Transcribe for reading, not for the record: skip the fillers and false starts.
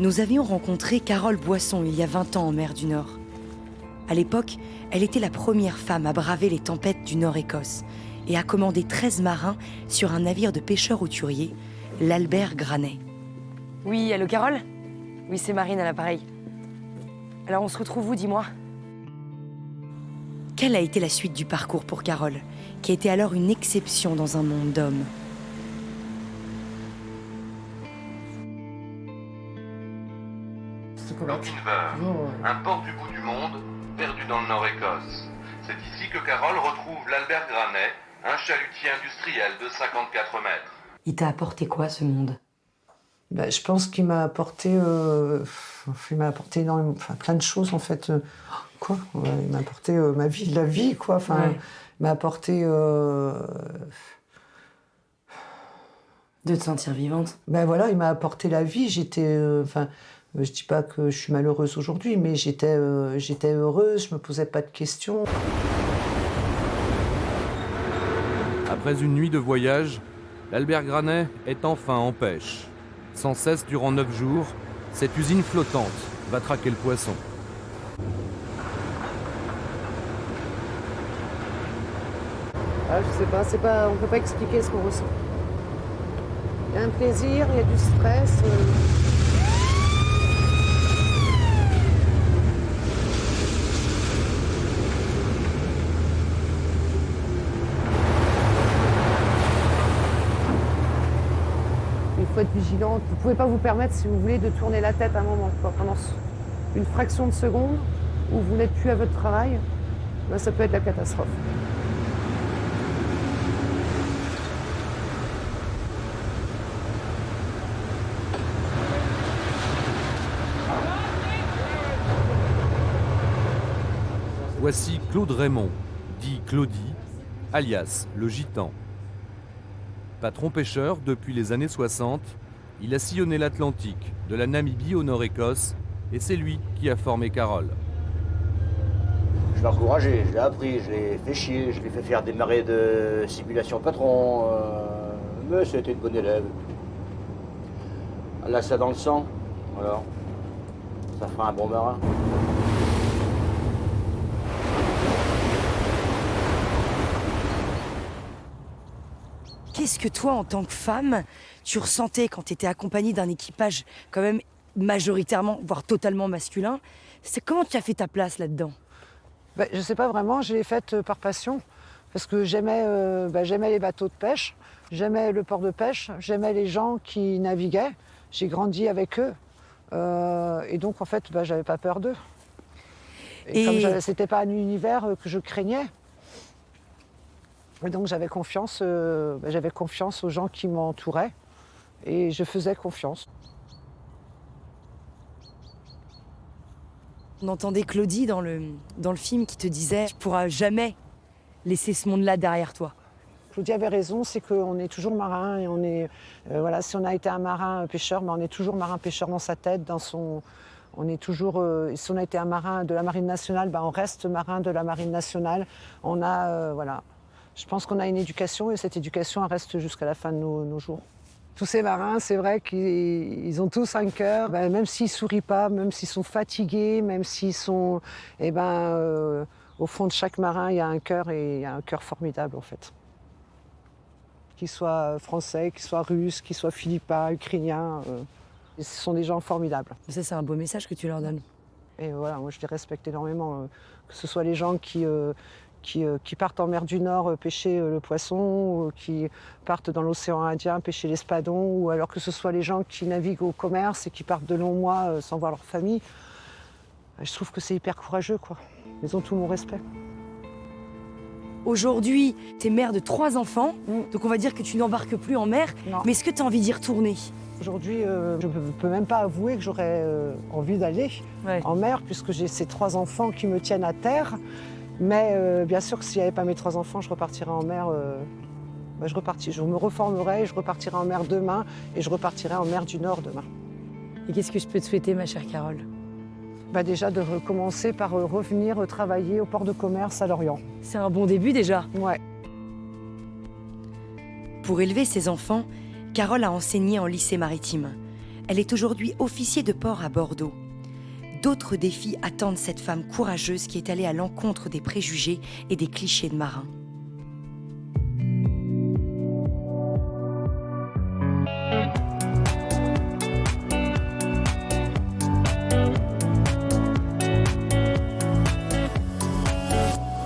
Nous avions rencontré Carole Boisson il y a 20 ans en mer du Nord. À l'époque, elle était la première femme à braver les tempêtes du Nord-Écosse et à commander 13 marins sur un navire de pêcheurs hauturiers, l'Albert Granet. Oui, allô Carole ? Oui, c'est Marine à l'appareil. Alors on se retrouve où, dis-moi ? Quelle a été la suite du parcours pour Carole, qui était alors une exception dans un monde d'hommes ? Lochinver, un port du bout du monde, perdu dans le Nord-Écosse. C'est ici que Carole retrouve l'Albert Granet, un chalutier industriel de 54 mètres. Il t'a apporté quoi, ce monde ? Je pense qu'il m'a apporté, énormément, plein de choses en fait. Il m'a apporté ma vie, la vie, quoi. Ouais. Il m'a apporté. De te sentir vivante ? Il m'a apporté la vie. Je dis pas que je suis malheureuse aujourd'hui, mais j'étais heureuse. Je me posais pas de questions. Après une nuit de voyage, l'Albert Granet est enfin en pêche. Sans cesse durant 9 jours, cette usine flottante va traquer le poisson. Je sais pas, on peut pas expliquer ce qu'on ressent. Il y a un plaisir, il y a du stress. Il faut être vigilante. Vous ne pouvez pas vous permettre, si vous voulez, de tourner la tête un moment. Pendant une fraction de seconde où vous n'êtes plus à votre travail, ça peut être la catastrophe. Voici Claude Raymond, dit Claudie, alias le Gitan. Patron pêcheur depuis les années 60, il a sillonné l'Atlantique, de la Namibie au Nord-Écosse, et c'est lui qui a formé Carole. Je l'ai encouragé, je l'ai appris, je l'ai fait chier, je l'ai fait faire des marées de simulation patron, mais c'était une bonne élève. Elle a ça dans le sang, alors ça fera un bon marin. Qu'est-ce que toi, en tant que femme, tu ressentais quand tu étais accompagnée d'un équipage quand même majoritairement, voire totalement masculin ? Comment tu as fait ta place là-dedans ? Je sais pas vraiment, je l'ai faite par passion, parce que j'aimais les bateaux de pêche, j'aimais le port de pêche, j'aimais les gens qui naviguaient, j'ai grandi avec eux, et donc en fait, j'avais pas peur d'eux. Et comme c'était pas un univers que je craignais, et donc j'avais confiance aux gens qui m'entouraient, et je faisais confiance. On entendait Claudie dans le film qui te disait « Tu pourras jamais laisser ce monde-là derrière toi ». Claudie avait raison, c'est qu'on est toujours marin, et on est, si on a été un marin pêcheur, on est toujours marin pêcheur dans sa tête, on est toujours, si on a été un marin de la Marine nationale, on reste marin de la Marine nationale. On a, je pense qu'on a une éducation, et cette éducation elle reste jusqu'à la fin de nos jours. Tous ces marins, c'est vrai qu'ils ont tous un cœur, même s'ils ne sourient pas, même s'ils sont fatigués, même s'ils sont... au fond de chaque marin, il y a un cœur, et il y a un cœur formidable en fait. Qu'ils soient français, qu'ils soient russes, qu'ils soient philippins, ukrainiens, ce sont des gens formidables. Ça, c'est un beau message que tu leur donnes. Et voilà, moi je les respecte énormément, que ce soit les gens qui partent en mer du Nord pêcher le poisson, qui partent dans l'océan Indien pêcher l'espadon, ou alors que ce soit les gens qui naviguent au commerce et qui partent de longs mois sans voir leur famille. Je trouve que c'est hyper courageux, quoi. Ils ont tout mon respect. Aujourd'hui, tu es mère de 3 enfants, donc on va dire que tu n'embarques plus en mer, Non. mais est-ce que tu as envie d'y retourner ? Aujourd'hui, je ne peux même pas avouer que j'aurais envie d'aller en mer, puisque j'ai ces 3 enfants qui me tiennent à terre. Mais bien sûr que s'il n'y avait pas mes 3 enfants, je repartirais en mer. Je me reformerais, je repartirais en mer demain, et je repartirais en mer du Nord demain. Et qu'est-ce que je peux te souhaiter, ma chère Carole ? Déjà de recommencer par revenir travailler au port de commerce à Lorient. C'est un bon début déjà. Ouais. Pour élever ses enfants, Carole a enseigné en lycée maritime. Elle est aujourd'hui officier de port à Bordeaux. D'autres défis attendent cette femme courageuse qui est allée à l'encontre des préjugés et des clichés de marins.